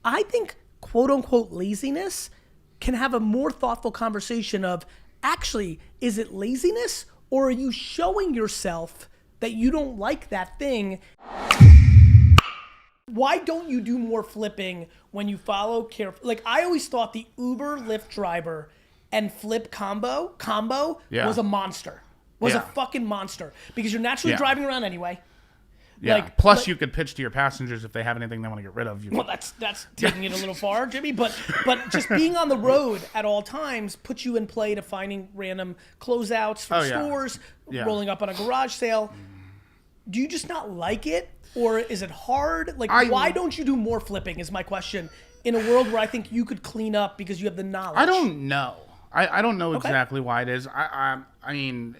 I think quote unquote laziness can have a more thoughtful conversation of actually, is it laziness or are you showing yourself that you don't like that thing? Why don't you do more flipping when you follow careful? Like, I always thought the Uber Lyft driver and flip combo was a monster. Was a fucking monster. Because you're naturally driving around anyway. Yeah. Like, plus, you could pitch to your passengers if they have anything they want to get rid of. Well, that's taking it a little far, Jimmy. But just being on the road at all times puts you in play to finding random closeouts from stores, rolling up on a garage sale. Do you just not like it, or is it hard? Like, why don't you do more flipping? Is my question. In a world where I think you could clean up because you have the knowledge. I don't know. I don't know exactly why it is. I mean,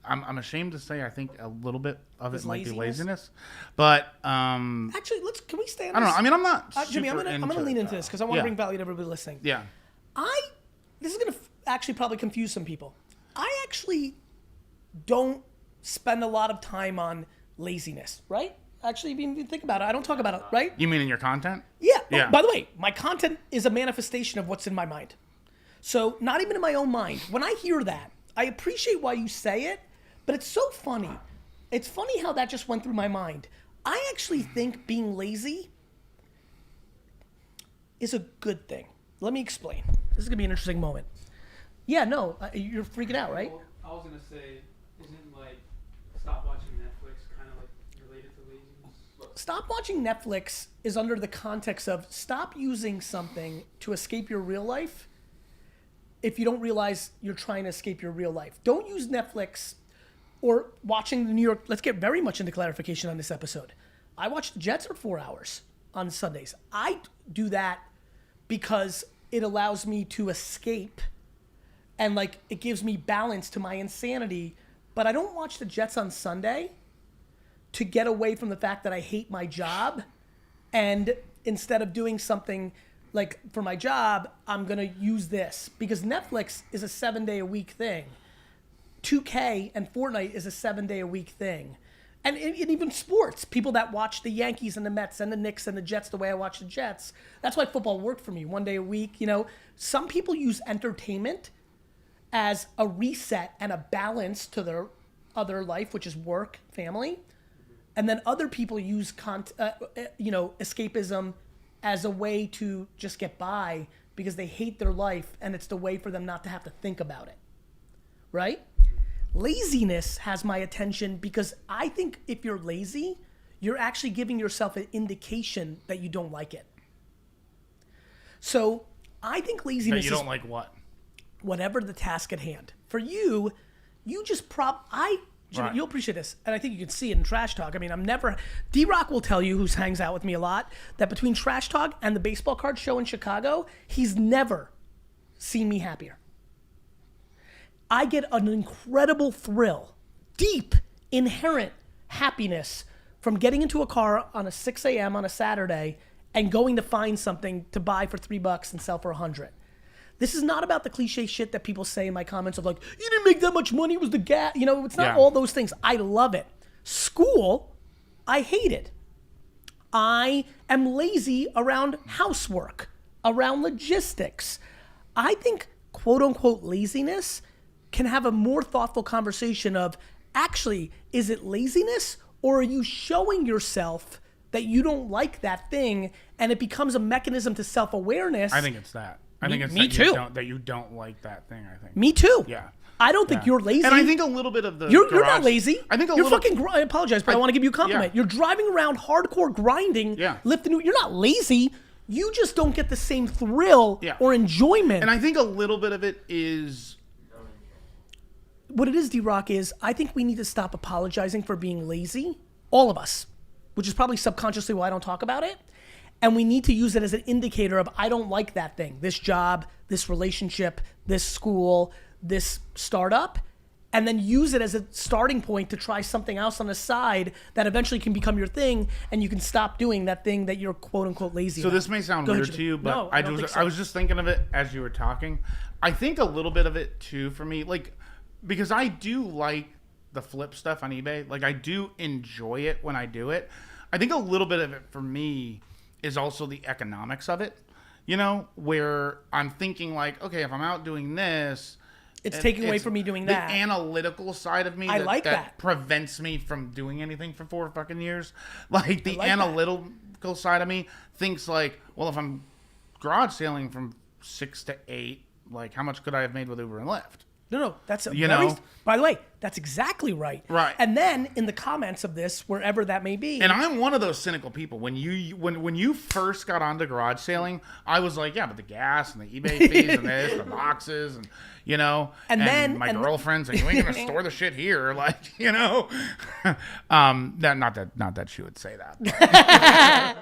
I'm ashamed to say I think a little bit of it might be laziness, but actually, can we stay on this? I don't know. I mean, I'm not Jimmy, I'm gonna lean into this because I want to bring value to everybody listening. Yeah. This is gonna actually probably confuse some people. I actually don't spend a lot of time on laziness, right? Actually, if you think about it, I don't talk about it, right? You mean in your content? Yeah. Oh, by the way, my content is a manifestation of what's in my mind. So not even in my own mind. When I hear that, I appreciate why you say it, but it's so funny. It's funny how that just went through my mind. I actually think being lazy is a good thing. Let me explain. This is going to be an interesting moment. Yeah, no, you're freaking out, right? Well, I was going to say, isn't like stop watching Netflix kind of like related to laziness? Stop watching Netflix is under the context of stop using something to escape your real life if you don't realize you're trying to escape your real life. Don't use Netflix or watching the New York. Let's get very much into clarification on this episode. I watch the Jets for 4 hours on Sundays. I do that because it allows me to escape and like it gives me balance to my insanity. But I don't watch the Jets on Sunday to get away from the fact that I hate my job. And instead of doing something like for my job, I'm going to use this because Netflix is a 7-day-a-week thing. 2K and Fortnite is a 7-day-a-week thing. And even sports, people that watch the Yankees and the Mets and the Knicks and the Jets the way I watch the Jets, that's why football worked for me. 1 day a week, you know. Some people use entertainment as a reset and a balance to their other life, which is work, family. And then other people use escapism as a way to just get by because they hate their life and it's the way for them not to have to think about it. Right? Laziness has my attention because I think if you're lazy, you're actually giving yourself an indication that you don't like it. So I think laziness that you don't like what? Whatever the task at hand. For you, you just Jimmy, you'll appreciate this, and I think you can see it in Trash Talk. I mean, D-Rock will tell you, who hangs out with me a lot, that between Trash Talk and the baseball card show in Chicago, he's never seen me happier. I get an incredible thrill, deep, inherent happiness from getting into a car on a 6 a.m. on a Saturday and going to find something to buy for $3 and sell for $100. This is not about the cliche shit that people say in my comments of like, you didn't make that much money, it was the gas. You know, it's not all those things. I love it. School, I hate it. I am lazy around housework, around logistics. I think quote unquote laziness can have a more thoughtful conversation of actually, is it laziness or are you showing yourself that you don't like that thing and it becomes a mechanism to self-awareness? I think it's that. I think it's me too. That you don't like that thing, I think. Me too. Yeah. I don't think you're lazy. And I think a little bit of the You're not lazy. I think you're fucking I apologize, but I want to give you a compliment. Yeah. You're driving around hardcore grinding, lifting. You're not lazy. You just don't get the same thrill or enjoyment. And I think a little bit of it is what it is, D-Rock, is I think we need to stop apologizing for being lazy. All of us. Which is probably subconsciously why I don't talk about it. And we need to use it as an indicator of I don't like that thing, this job, this relationship, this school, this startup, and then use it as a starting point to try something else on the side that eventually can become your thing, and you can stop doing that thing that you're quote unquote lazy about. This may sound weird to you, but no, I was just thinking of it as you were talking. I think a little bit of it too for me, like because I do like the flip stuff on eBay. Like I do enjoy it when I do it. I think a little bit of it for me is also the economics of it. You know, where I'm thinking like, okay, if I'm out doing this, it's taking away from me doing that. The analytical side of me I like that prevents me from doing anything for 4 fucking years. Like the analytical side of me thinks like, well, if I'm garage sailing from 6 to 8, like how much could I have made with Uber and Lyft? No, that's know? By the way, that's exactly right. Right. And then in the comments of this, wherever that may be, and I'm one of those cynical people. When you first got onto garage sailing, I was like, yeah, but the gas and the eBay fees and this, the boxes, and and then my girlfriend's like, you ain't gonna store the shit here, like, not that she would say that.